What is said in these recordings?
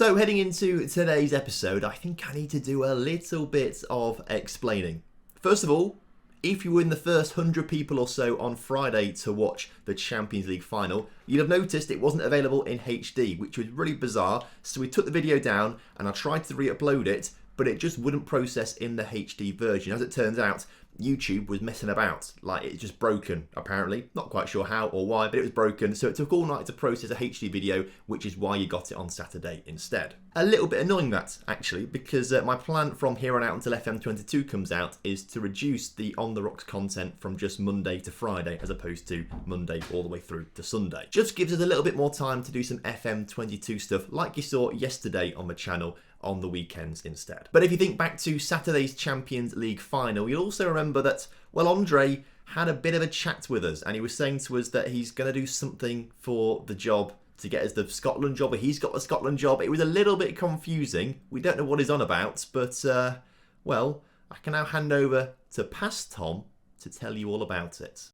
So heading into today's episode, I think I need to do a little bit of explaining. First of all, if you were in the first 100 people or so on Friday to watch the Champions League final, you'd have noticed it wasn't available in HD, which was really bizarre. So we took the video down and I tried to re-upload it, but it just wouldn't process in the HD version. As it turns out, YouTube was messing about, like it's just broken apparently. Not quite sure how or why, but it was broken, so it took all night to process a HD video, which is why you got it on Saturday instead. A little bit annoying that, actually, because my plan from here on out until FM22 comes out is to reduce the On The Rocks content from just Monday to Friday, as opposed to Monday all the way through to Sunday. Just gives us a little bit more time to do some FM22 stuff, like you saw yesterday on the channel, on the weekends instead. But if you think back to Saturday's Champions League final, you'll also remember that, well, Andre had a bit of a chat with us and he was saying to us that he's going to do something for the job to get us the Scotland job, or he's got the Scotland job. It was a little bit confusing. We don't know what he's on about, but, well, I can now hand over to Past Tom to tell you all about it.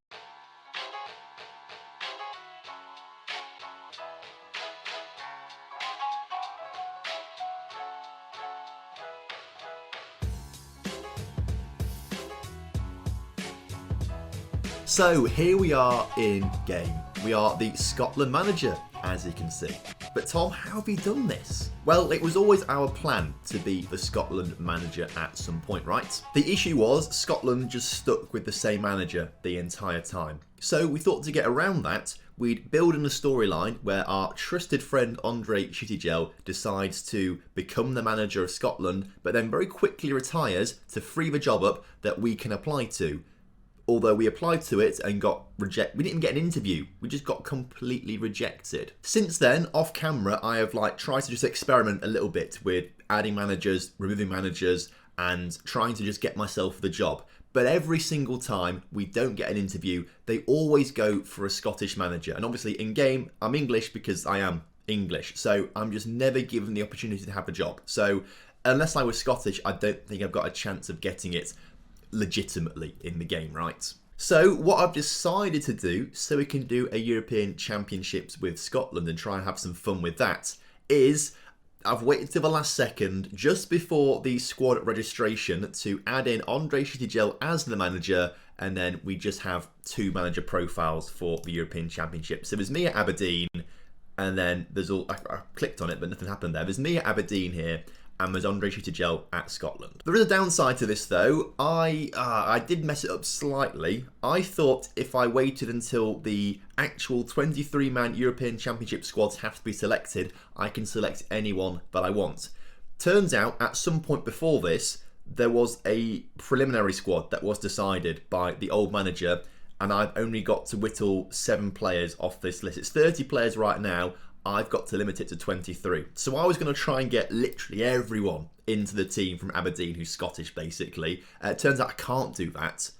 So here we are in game. We are the Scotland manager, as you can see. But Tom, how have you done this? Well, it was always our plan to be the Scotland manager at some point, right? The issue was Scotland just stuck with the same manager the entire time. So we thought to get around that, we'd build in a storyline where our trusted friend Andre Shittigel decides to become the manager of Scotland, but then very quickly retires to free the job up that we can apply to. Although we applied to it and got rejected. We didn't even get an interview. We just got completely rejected. Since then, off camera, I have tried to just experiment a little bit with adding managers, removing managers, and trying to just get myself the job. But every single time we don't get an interview, they always go for a Scottish manager. And obviously in game, I'm English because I am English. So I'm just never given the opportunity to have a job. So unless I was Scottish, I don't think I've got a chance of getting it legitimately in the game, right? So what I've decided to do, so we can do a European Championships with Scotland and try and have some fun with that, is I've waited till the last second, just before the squad registration, to add in Andre Shittigel as the manager, and then we just have two manager profiles for the European Championship. So there's me at Aberdeen, and then there's all, I clicked on it, but nothing happened there. There's me at Aberdeen here, and there's Andre Shittigel at Scotland. There is a downside to this though. I did mess it up slightly. I thought if I waited until the actual 23-man European Championship squads have to be selected, I can select anyone that I want. Turns out, at some point before this, there was a preliminary squad that was decided by the old manager, and I've only got to whittle 7 players off this list. It's 30 players right now. I've got to limit it to 23. So I was going to try and get literally everyone into the team from Aberdeen who's Scottish, basically. It turns out I can't do that.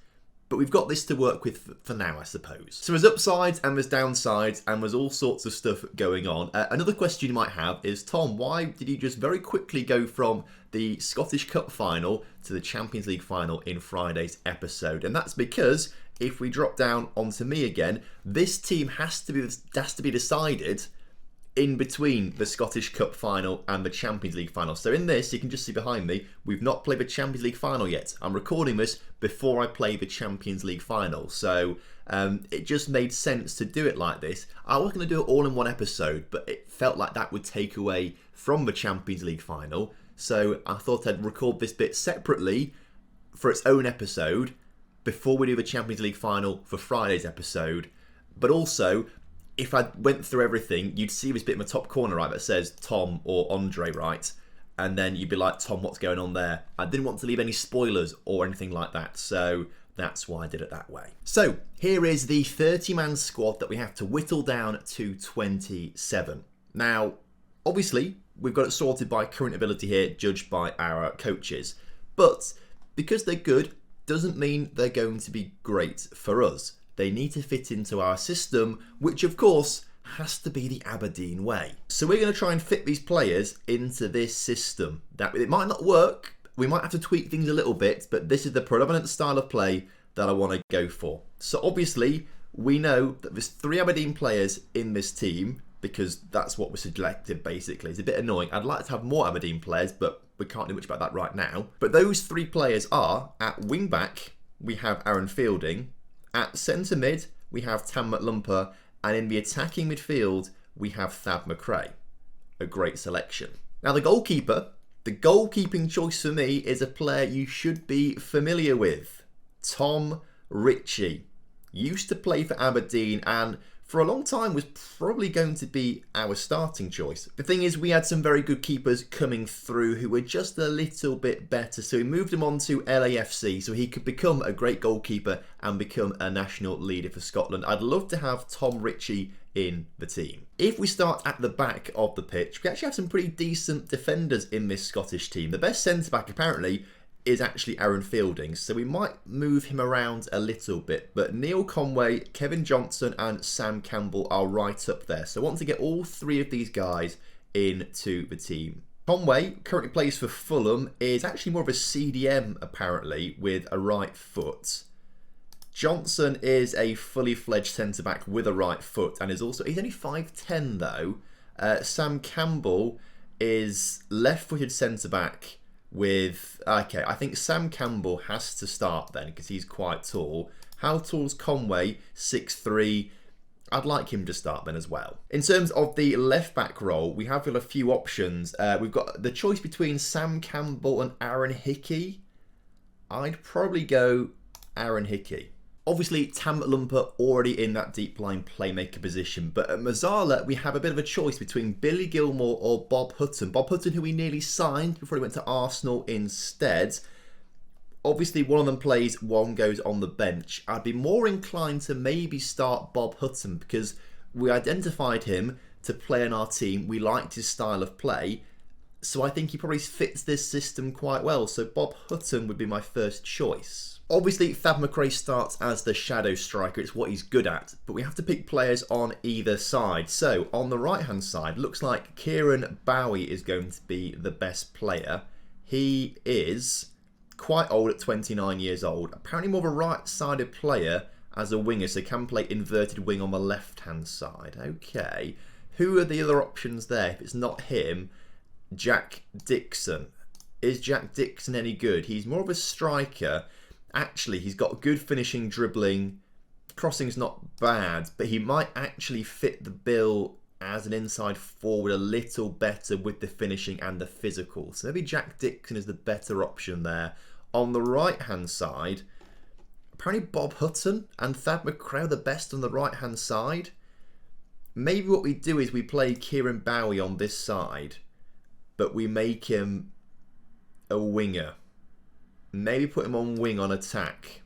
But we've got this to work with for now, I suppose. So there's upsides and there's downsides and there's all sorts of stuff going on. Another question you might have is, Tom, why did you just very quickly go from the Scottish Cup final to the Champions League final in Friday's episode? And that's because if we drop down onto me again, this team has to be decided in between the Scottish Cup final and the Champions League final. So in this, you can just see behind me, we've not played the Champions League final yet. I'm recording this before I play the Champions League final. So it just made sense to do it like this. I was going to do it all in one episode, but it felt like that would take away from the Champions League final. So I thought I'd record this bit separately for its own episode before we do the Champions League final for Friday's episode. But also, if I went through everything, you'd see this bit in the top corner, right, that says Tom or Andre, right? And then you'd be like, Tom, what's going on there? I didn't want to leave any spoilers or anything like that, so that's why I did it that way. So here is the 30-man squad that we have to whittle down to 27. Now, obviously, we've got it sorted by current ability here, judged by our coaches. But because they're good, doesn't mean they're going to be great for us. They need to fit into our system, which of course has to be the Aberdeen way. So we're going to try and fit these players into this system. That it might not work, we might have to tweak things a little bit, but this is the predominant style of play that I want to go for. So obviously, we know that there's 3 Aberdeen players in this team, because that's what was selected basically. It's a bit annoying. I'd like to have more Aberdeen players, but we can't do much about that right now. But those 3 players are, at wing back, we have Aaron Fielding. At centre mid, we have Tam McLumper. And in the attacking midfield, we have Thad McRae. A great selection. Now the goalkeeper, the goalkeeping choice for me is a player you should be familiar with. Tom Ritchie. Used to play for Aberdeen and for a long time was probably going to be our starting choice. The thing is, we had some very good keepers coming through who were just a little bit better, so we moved him on to LAFC so he could become a great goalkeeper and become a national leader for Scotland. I'd love to have Tom Ritchie in the team. If we start at the back of the pitch, we actually have some pretty decent defenders in this Scottish team. The best centre-back apparently is actually Aaron Fielding, so we might move him around a little bit, but Neil Conway, Kevin Johnson and Sam Campbell are right up there, so I want to get all 3 of these guys into the team. Conway currently plays for Fulham, is actually more of a CDM apparently with a right foot. Johnson is a fully fledged centre-back with a right foot and is also, he's only 5'10" though. Sam Campbell is left-footed centre-back with, okay, I think Sam Campbell has to start then because he's quite tall. How tall's Conway? 6'3". I'd like him to start then as well. In terms of the left back role, we have got a few options. We've got the choice between Sam Campbell and Aaron Hickey. I'd probably go Aaron Hickey. Obviously, Tam McLumper already in that deep line playmaker position, but at Mazzala we have a bit of a choice between Billy Gilmore or Bob Hutton. Bob Hutton, who we nearly signed before he went to Arsenal instead. Obviously, one of them plays, one goes on the bench. I'd be more inclined to maybe start Bob Hutton because we identified him to play in our team. We liked his style of play, so I think he probably fits this system quite well. So Bob Hutton would be my first choice. Obviously, Thad McRae starts as the shadow striker. It's what he's good at. But we have to pick players on either side. So, on the right-hand side, looks like Kieran Bowie is going to be the best player. He is quite old at 29 years old. Apparently more of a right-sided player as a winger, so can play inverted wing on the left-hand side. Okay. Who are the other options there? If it's not him, Jack Dixon. Is Jack Dixon any good? He's more of a striker. Actually, he's got good finishing, dribbling. Crossing's not bad, but he might actually fit the bill as an inside forward a little better with the finishing and the physical. So maybe Jack Dixon is the better option there. On the right-hand side, apparently Bob Hutton and Thad McRae are the best on the right-hand side. Maybe what we do is we play Kieran Bowie on this side, but we make him a winger. Maybe put him on wing on attack.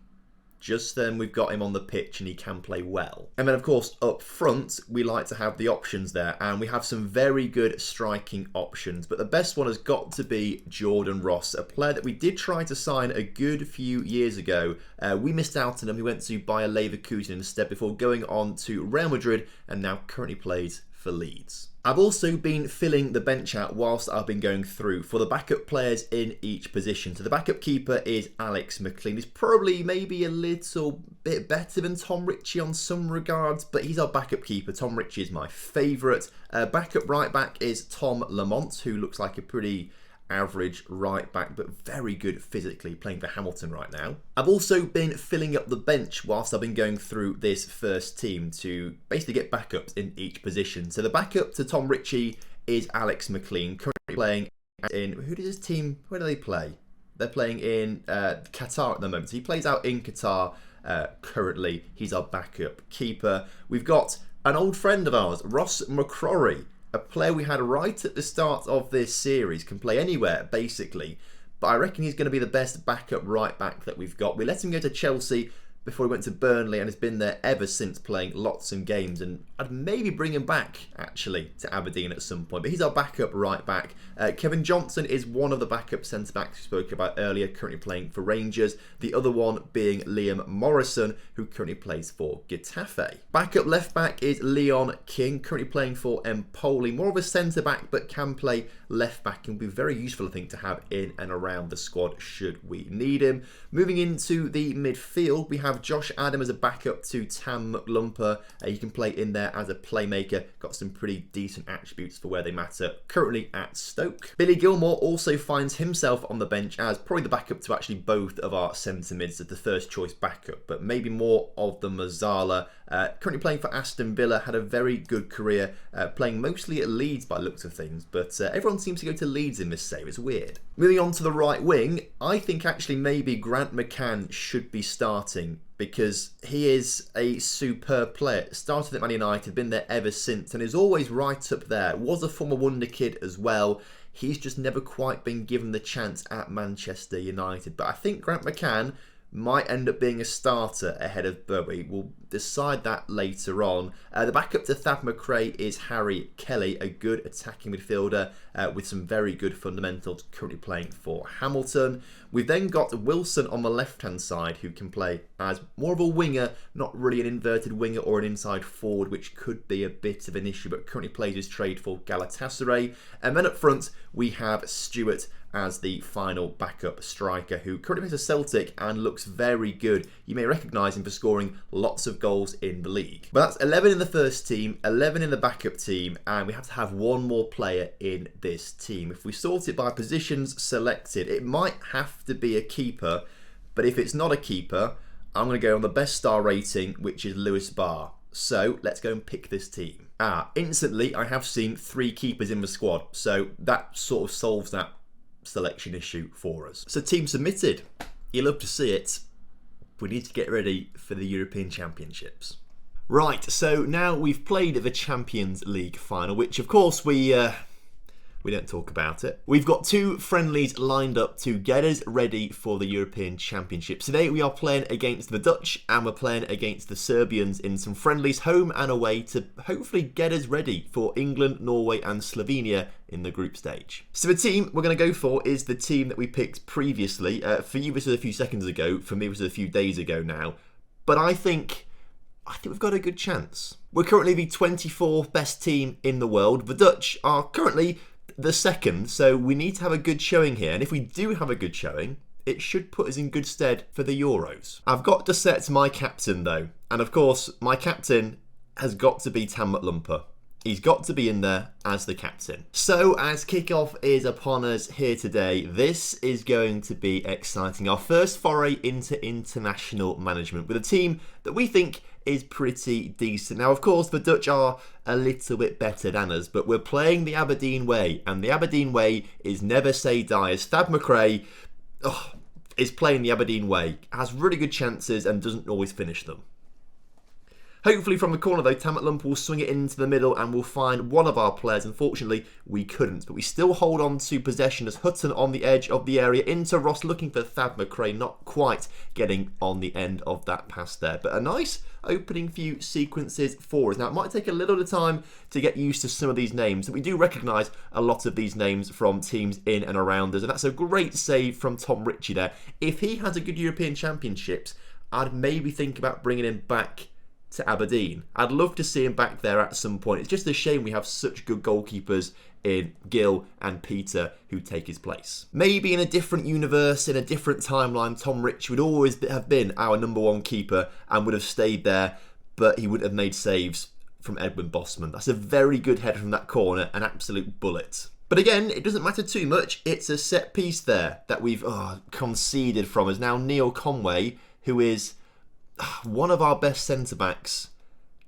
Just then we've got him on the pitch and he can play well. And then of course up front we like to have the options there, and we have some very good striking options, but the best one has got to be Jordan Ross, a player that we did try to sign a good few years ago. We missed out on him. He went to Bayer Leverkusen instead before going on to Real Madrid and now currently plays for Leeds. I've also been filling the bench out whilst I've been going through for the backup players in each position. So the backup keeper is Alex Mclean. He's probably maybe a little bit better than Tom Ritchie on some regards, but he's our backup keeper. Tom Ritchie is my favourite. Backup right back is Tom Lamont, who looks like a pretty average right back, but very good physically, playing for Hamilton right now. I've also been filling up the bench whilst I've been going through this first team to basically get backups in each position. So the backup to Tom Ritchie is Alex Mclean, currently playing in, who does his team, where do they play? They're playing in Qatar at the moment. So he plays out in Qatar currently. He's our backup keeper. We've got an old friend of ours, Ross McCrory, a player we had right at the start of this series, can play anywhere basically, but I reckon he's going to be the best backup right back that we've got. We let him go to Chelsea before he went to Burnley and has been there ever since, playing lots of games, and I'd maybe bring him back actually to Aberdeen at some point, but he's our backup right back. Kevin Johnson is one of the backup centre backs we spoke about earlier, currently playing for Rangers, the other one being Liam Morrison, who currently plays for Getafe. Backup left back is Leon King, currently playing for Empoli, more of a centre back but can play left back and will be very useful, I think, to have in and around the squad should we need him. Moving into the midfield, we have Josh Adam as a backup to Tam McLumper. He can play in there as a playmaker. Got some pretty decent attributes for where they matter. Currently at Stoke. Billy Gilmore also finds himself on the bench as probably the backup to actually both of our centre mids as the first choice backup, but maybe more of the Mazzala. Currently playing for Aston Villa, had a very good career, playing mostly at Leeds by the looks of things, but everyone seems to go to Leeds in this save. It's weird. Moving on to the right wing, I think actually maybe Grant McCann should be starting because he is a superb player. Started at Man United, been there ever since, and is always right up there. Was a former wonder kid as well. He's just never quite been given the chance at Manchester United. But I think Grant McCann might end up being a starter ahead of Bowie. We'll decide that later on. The backup to Thad McRae is Harry Kelly, a good attacking midfielder with some very good fundamentals, currently playing for Hamilton. We've then got Wilson on the left-hand side, who can play as more of a winger, not really an inverted winger or an inside forward, which could be a bit of an issue, but currently plays his trade for Galatasaray. And then up front, we have Stewart as the final backup striker, who currently plays for Celtic and looks very good. You may recognise him for scoring lots of goals in the league. But that's 11 in the first team, 11 in the backup team, and we have to have one more player in this team. If we sort it by positions selected, it might have to be a keeper, but if it's not a keeper, I'm going to go on the best star rating, which is Lewis Barr. So let's go and pick this team. Instantly, I have seen 3 keepers in the squad, so that sort of solves that selection issue for us. So team submitted. You love to see it. We need to get ready for the European Championships. Right, so now we've played the Champions League final, which of course we don't talk about it. We've got 2 friendlies lined up to get us ready for the European Championship. Today we are playing against the Dutch and we're playing against the Serbians in some friendlies home and away to hopefully get us ready for England, Norway and Slovenia in the group stage. So the team we're going to go for is the team that we picked previously. For you this was a few seconds ago, for me it was a few days ago now. But I think we've got a good chance. We're currently the 24th best team in the world. The Dutch are currently the second, so we need to have a good showing here, and if we do have a good showing, it should put us in good stead for the Euros. I've got to set my captain though, and of course my captain has got to be Tam McLumper. He's got to be in there as the captain. So as kickoff is upon us here today, this is going to be exciting. Our first foray into international management with a team that we think is pretty decent. Now, of course, the Dutch are a little bit better than us, but we're playing the Aberdeen way, and the Aberdeen way is never say die. As Thad McRae is playing the Aberdeen way, has really good chances and doesn't always finish them. Hopefully from the corner though, Tam McLumper will swing it into the middle and we'll find one of our players. Unfortunately, we couldn't, but we still hold on to possession as Hutton on the edge of the area into Ross, looking for Thad McRae, not quite getting on the end of that pass there. But a nice opening few sequences for us. Now, it might take a little bit of time to get used to some of these names, but we do recognise a lot of these names from teams in and around us, and that's a great save from Tom Ritchie there. If he has a good European Championships, I'd maybe think about bringing him back to Aberdeen. I'd love to see him back there at some point. It's just a shame we have such good goalkeepers in Gill and Peter who take his place. Maybe in a different universe, in a different timeline, Tom Ritchie would always have been our #1 keeper and would have stayed there, but he wouldn't have made saves from Edwin Bosman. That's a very good header from that corner, an absolute bullet. But again, it doesn't matter too much. It's a set piece there that we've conceded from us. Now Neil Conway, who is one of our best centre-backs,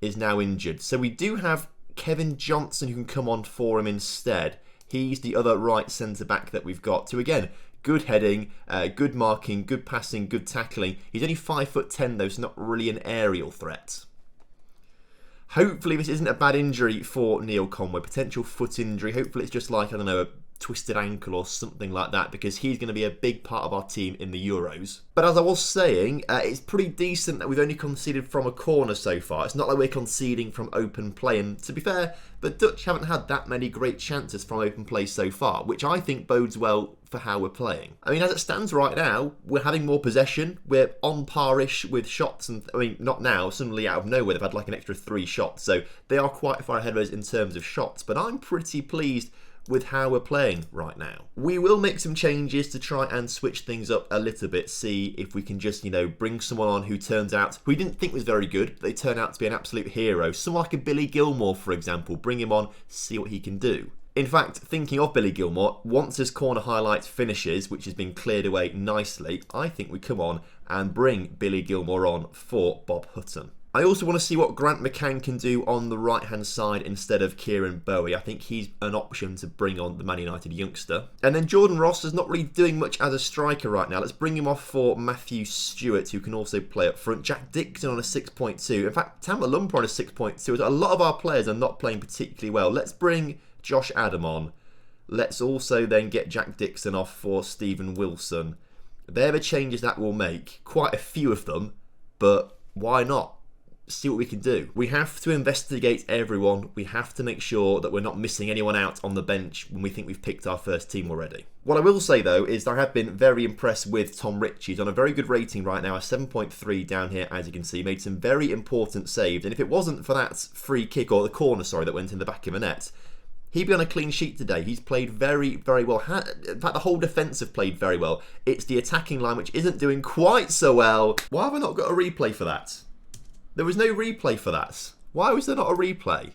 is now injured. So we do have Kevin Johnson who can come on for him instead. He's the other right centre-back that we've got. So again, good heading, good marking, good passing, good tackling. He's only 5'10" though, so not really an aerial threat. Hopefully this isn't a bad injury for Neil Conway. Potential foot injury. Hopefully it's just like, I don't know, a twisted ankle or something like that, because he's going to be a big part of our team in the Euros. But as I was saying, it's pretty decent that we've only conceded from a corner so far. It's not like we're conceding from open play, and to be fair, the Dutch haven't had that many great chances from open play so far, which I think bodes well for how we're playing. I mean, as it stands right now, we're having more possession, we're on par-ish with shots, and I mean, not now, suddenly out of nowhere they've had like an extra 3 shots, so they are quite far ahead of us in terms of shots, but I'm pretty pleased with how we're playing right now. We will make some changes to try and switch things up a little bit, see if we can just, bring someone on who turns out, who we didn't think was very good, but they turn out to be an absolute hero. Someone like a Billy Gilmore, for example, bring him on, see what he can do. In fact, thinking of Billy Gilmore, once his corner highlight finishes, which has been cleared away nicely, I think we come on and bring Billy Gilmore on for Bob Hutton. I also want to see what Grant McCann can do on the right-hand side instead of Kieran Bowie. I think he's an option to bring on the Man United youngster. And then Jordan Ross is not really doing much as a striker right now. Let's bring him off for Matthew Stewart, who can also play up front. Jack Dixon on a 6.2. In fact, Tam Lumper on a 6.2. A lot of our players are not playing particularly well. Let's bring Josh Adam on. Let's also then get Jack Dixon off for Stephen Wilson. They're the changes that we'll make. Quite a few of them, but why not? See what we can do. We have to investigate everyone. We have to make sure that we're not missing anyone out on the bench when we think we've picked our first team already. What I will say though is that I have been very impressed with Tom Ritchie. He's on a very good rating right now, a 7.3 down here as you can see. Made some very important saves, and if it wasn't for that free kick, or the corner, sorry, that went in the back of the net, he'd be on a clean sheet today. He's played very, very well. In fact, the whole defence have played very well. It's the attacking line which isn't doing quite so well. Why have I not got a replay for that? There was no replay for that. Why was there not a replay?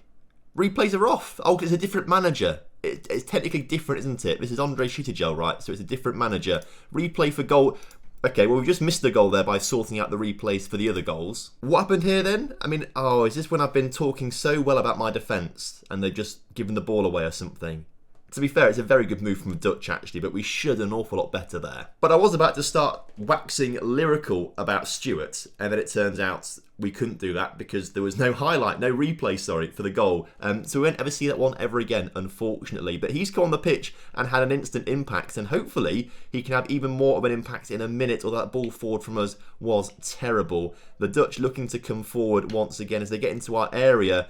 Replays are off. Oh, it's a different manager. It's technically different, isn't it? This is Andre Sheetigel, right? So it's a different manager. Replay for goal. Okay, well, we've just missed the goal there by sorting out the replays for the other goals. What happened here then? I mean, is this when I've been talking so well about my defence and they've just given the ball away or something? To be fair, it's a very good move from the Dutch actually, but we should an awful lot better there. But I was about to start waxing lyrical about Stewart, and then it turns out we couldn't do that because there was no highlight, no replay, sorry, for the goal. So we won't ever see that one ever again, unfortunately. But he's come on the pitch and had an instant impact, and hopefully he can have even more of an impact in a minute, although that ball forward from us was terrible. The Dutch looking to come forward once again as they get into our area,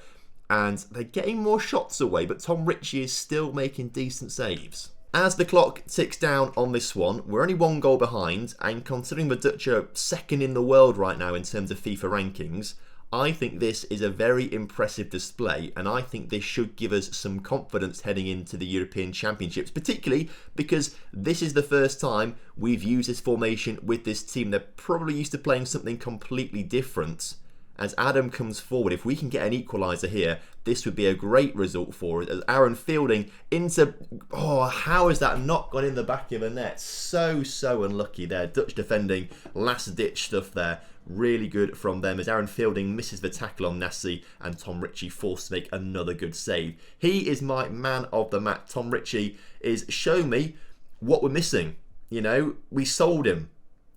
and they're getting more shots away, but Tom Ritchie is still making decent saves. As the clock ticks down on this one, we're only one goal behind, and considering the Dutch are second in the world right now in terms of FIFA rankings, I think this is a very impressive display, and I think this should give us some confidence heading into the European Championships, particularly because this is the first time we've used this formation with this team. They're probably used to playing something completely different. As Adam comes forward, if we can get an equaliser here, this would be a great result for us. As Aaron Fielding into... Oh, how has that not gone in the back of the net? So unlucky there. Dutch defending, last-ditch stuff there. Really good from them as Aaron Fielding misses the tackle on Nassi and Tom Ritchie forced to make another good save. He is my man of the match. Tom Ritchie is showing me what we're missing. We sold him.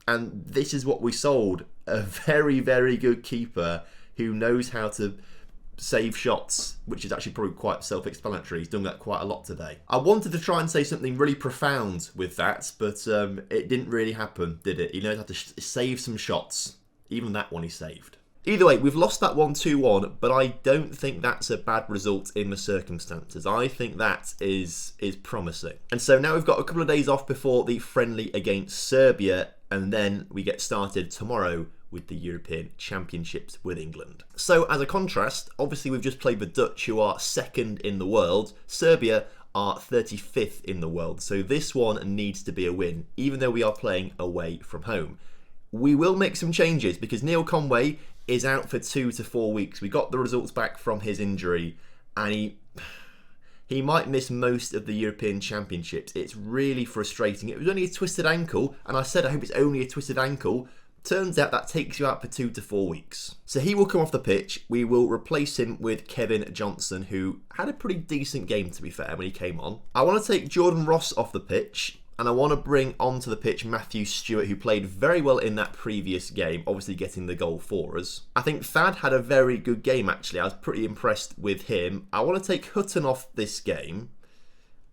And this is what we sold. A very, very good keeper who knows how to save shots, which is actually probably quite self-explanatory. He's done that quite a lot today. I wanted to try and say something really profound with that, but it didn't really happen, did it? He knows how to save some shots. Even that one he saved. Either way, we've lost that one 2-1, but I don't think that's a bad result in the circumstances. I think that is promising. And so now we've got a couple of days off before the friendly against Serbia, and then we get started tomorrow with the European Championships with England. So as a contrast, obviously we've just played the Dutch, who are second in the world. Serbia are 35th in the world, so this one needs to be a win, even though we are playing away from home. We will make some changes because Neil Conway is out for 2 to 4 weeks. We got the results back from his injury, and he might miss most of the European Championships. It's really frustrating. It was only a twisted ankle, and I said I hope it's only a twisted ankle. Turns out that takes you out for 2 to 4 weeks. So he will come off the pitch. We will replace him with Kevin Johnson, who had a pretty decent game, to be fair, when he came on. I want to take Jordan Ross off the pitch, and I want to bring onto the pitch Matthew Stewart, who played very well in that previous game, obviously getting the goal for us. I think Thad had a very good game, actually. I was pretty impressed with him. I want to take Hutton off this game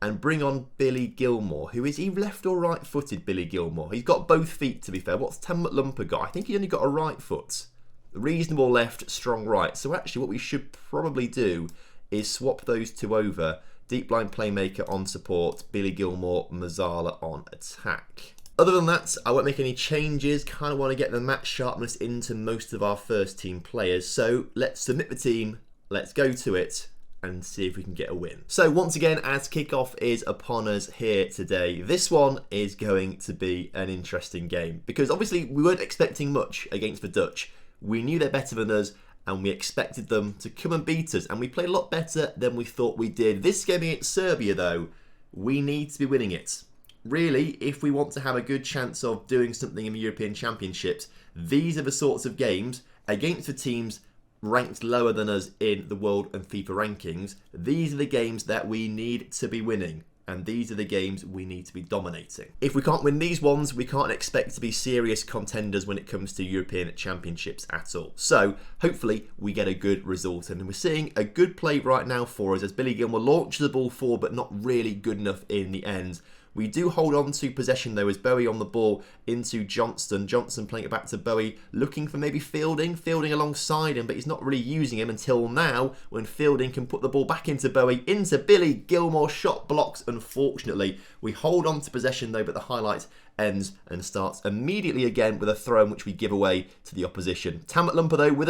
and bring on Billy Gilmore. Who is he, left or right-footed, Billy Gilmore? He's got both feet, to be fair. What's Tam Lumper got? I think he only got a right foot. Reasonable left, strong right. So actually what we should probably do is swap those two over. Deep line playmaker on support, Billy Gilmore, Mazzala on attack. Other than that, I won't make any changes. Kind of want to get the match sharpness into most of our first team players. So let's submit the team, let's go to it, and see if we can get a win. So once again, as kickoff is upon us here today, this one is going to be an interesting game because obviously we weren't expecting much against the Dutch. We knew they're better than us and we expected them to come and beat us, and we played a lot better than we thought we did. This game against Serbia though, we need to be winning it. Really, if we want to have a good chance of doing something in the European Championships, these are the sorts of games against the teams ranked lower than us in the world and FIFA rankings. These are the games that we need to be winning, and these are the games we need to be dominating. If we can't win these ones, we can't expect to be serious contenders when it comes to European Championships at all. So hopefully we get a good result, and we're seeing a good play right now for us as Billy Gilmour launches the ball forward but not really good enough in the end. We do hold on to possession though as Bowie on the ball into Johnston. Johnston playing it back to Bowie, looking for maybe Fielding alongside him, but he's not really using him until now when Fielding can put the ball back into Bowie, into Billy Gilmour, shot blocks unfortunately. We hold on to possession though, but the highlight ends and starts immediately again with a throw in which we give away to the opposition. Mclean though with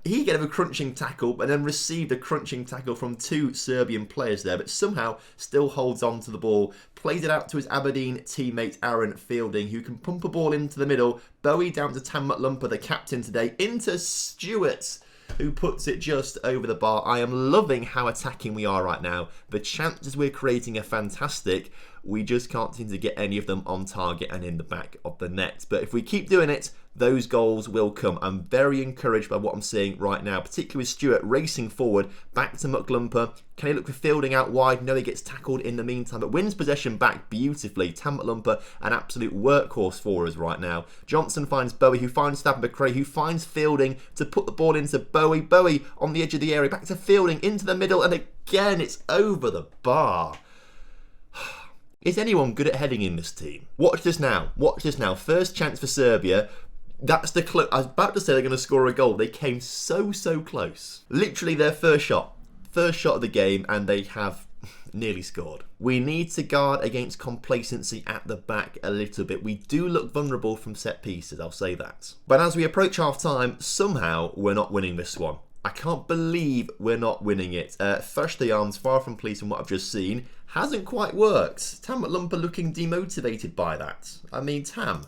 he gave a crunching tackle and then received a crunching tackle from two Serbian players there, but somehow still holds on to the ball, plays it out to his Aberdeen teammate Aaron Fielding, who can pump a ball into the middle. Bowie down to Mclean, the captain today, into Stewart, who puts it just over the bar. I am loving how attacking we are right now. The chances we're creating are fantastic. We just can't seem to get any of them on target and in the back of the net. But if we keep doing it, those goals will come. I'm very encouraged by what I'm seeing right now, particularly with Stewart racing forward, back to Mclean. Can he look for Fielding out wide? No, he gets tackled in the meantime, but wins possession back beautifully. Mclean, an absolute workhorse for us right now. Johnson finds Bowie, who finds McCray, who finds Fielding to put the ball into Bowie. Bowie on the edge of the area, back to Fielding, into the middle, and again, it's over the bar. Is anyone good at heading in this team? Watch this now. Watch this now. First chance for Serbia. That's the clue. I was about to say they're going to score a goal. They came so close. Literally their first shot of the game, and they have nearly scored. We need to guard against complacency at the back a little bit. We do look vulnerable from set pieces, I'll say that. But as we approach half time, somehow we're not winning this one. I can't believe we're not winning it. Thresh the arms, far from pleased from what I've just seen. Hasn't quite worked. Mclean looking demotivated by that. I mean, Tam,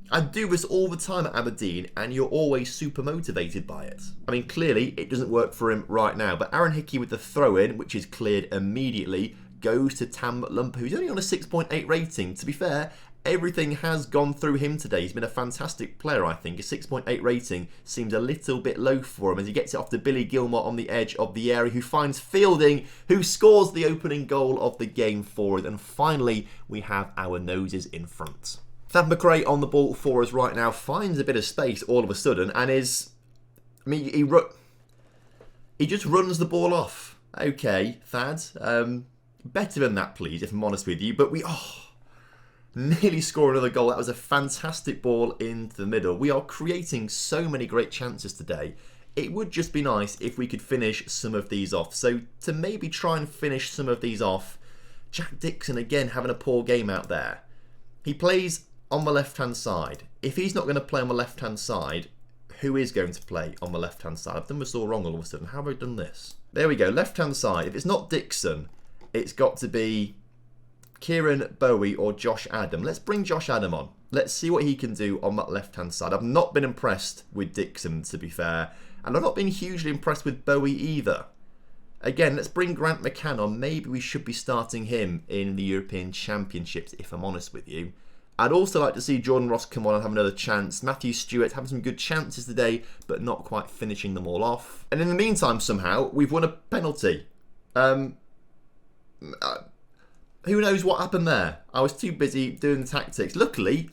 I do this all the time at Aberdeen and you're always super motivated by it. I mean, clearly it doesn't work for him right now, but Aaron Hickey with the throw-in, which is cleared immediately, goes to Mclean, who's only on a 6.8 rating. To be fair, everything has gone through him today. He's been a fantastic player, I think. A 6.8 rating seems a little bit low for him as he gets it off to Billy Gilmour on the edge of the area, who finds Fielding, who scores the opening goal of the game for us. And finally, we have our noses in front. McCray on the ball for us right now, finds a bit of space all of a sudden and is... I mean, he just runs the ball off. Okay, Thad. Better than that, please, if I'm honest with you. But we... nearly score another goal. That was a fantastic ball into the middle. We are creating so many great chances today. It would just be nice if we could finish some of these off. So to maybe try and finish some of these off, Jack Dixon again having a poor game out there. He plays on the left-hand side. If he's not going to play on the left-hand side, who is going to play on the left-hand side? I've done this all wrong all of a sudden. How have I done this? There we go, left-hand side. If it's not Dixon, it's got to be Kieran Bowie or Josh Adam. Let's bring Josh Adam on. Let's see what he can do on that left-hand side. I've not been impressed with Dixon, to be fair. And I've not been hugely impressed with Bowie either. Again, let's bring Grant McCann on. Maybe we should be starting him in the European Championships, if I'm honest with you. I'd also like to see Jordan Ross come on and have another chance. Matthew Stewart having some good chances today, but not quite finishing them all off. And in the meantime, somehow, we've won a penalty. Who knows what happened there? I was too busy doing the tactics. Luckily,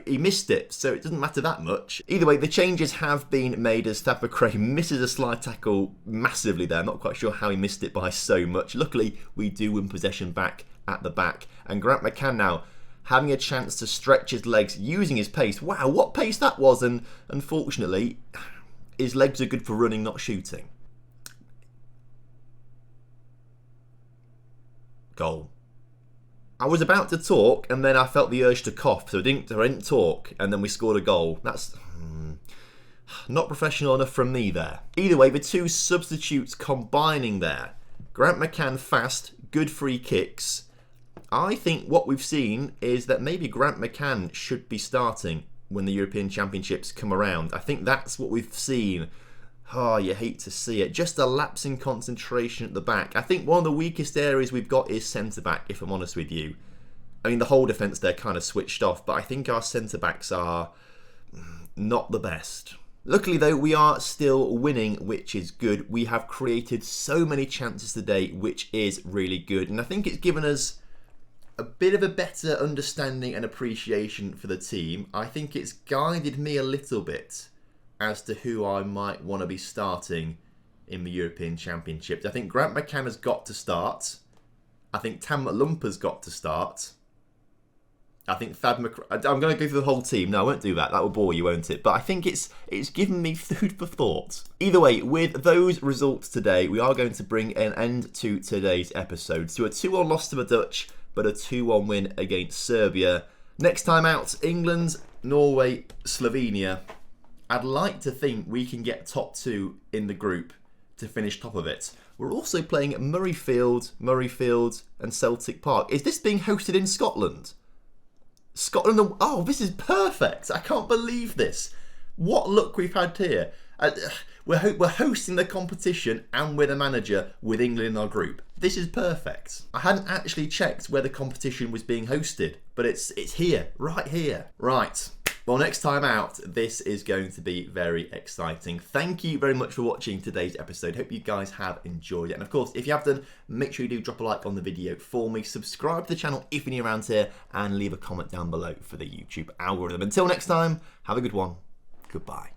he missed it, so it doesn't matter that much. Either way, the changes have been made as Thad McCray misses a slide tackle massively there. I'm not quite sure how he missed it by so much. Luckily, we do win possession back at the back. And Grant McCann now having a chance to stretch his legs using his pace. Wow, what pace that was. And unfortunately, his legs are good for running, not shooting. Goal. I was about to talk and then I felt the urge to cough, so I didn't talk, and then we scored a goal. That's... Not professional enough from me there. Either way, the two substitutes combining there. Grant McCann fast, good free kicks. I think what we've seen is that maybe Grant McCann should be starting when the European Championships come around. I think that's what we've seen. Oh, you hate to see it. Just a lapse in concentration at the back. I think one of the weakest areas we've got is centre-back, if I'm honest with you. I mean, the whole defence there kind of switched off, but I think our centre-backs are not the best. Luckily, though, we are still winning, which is good. We have created so many chances today, which is really good. And I think it's given us a bit of a better understanding and appreciation for the team. I think it's guided me a little bit as to who I might want to be starting in the European Championships. I think Grant McCann has got to start. I think Tam McLumpa's got to start. I think I'm going to go through the whole team. No, I won't do that. That will bore you, won't it? But I think it's given me food for thought. Either way, with those results today, we are going to bring an end to today's episode. So a 2-1 loss to the Dutch, but a 2-1 win against Serbia. Next time out, England, Norway, Slovenia. I'd like to think we can get top 2 in the group to finish top of it. We're also playing at Murrayfield and Celtic Park. Is this being hosted in Scotland? Scotland, oh, this is perfect. I can't believe this. What luck we've had here. We're hosting the competition and we're the manager with England in our group. This is perfect. I hadn't actually checked where the competition was being hosted, but it's here, right here. Right. Well, next time out, this is going to be very exciting. Thank you very much for watching today's episode. Hope you guys have enjoyed it. And of course, if you have done, make sure you do drop a like on the video for me. Subscribe to the channel if you're new around here and leave a comment down below for the YouTube algorithm. Until next time, have a good one. Goodbye.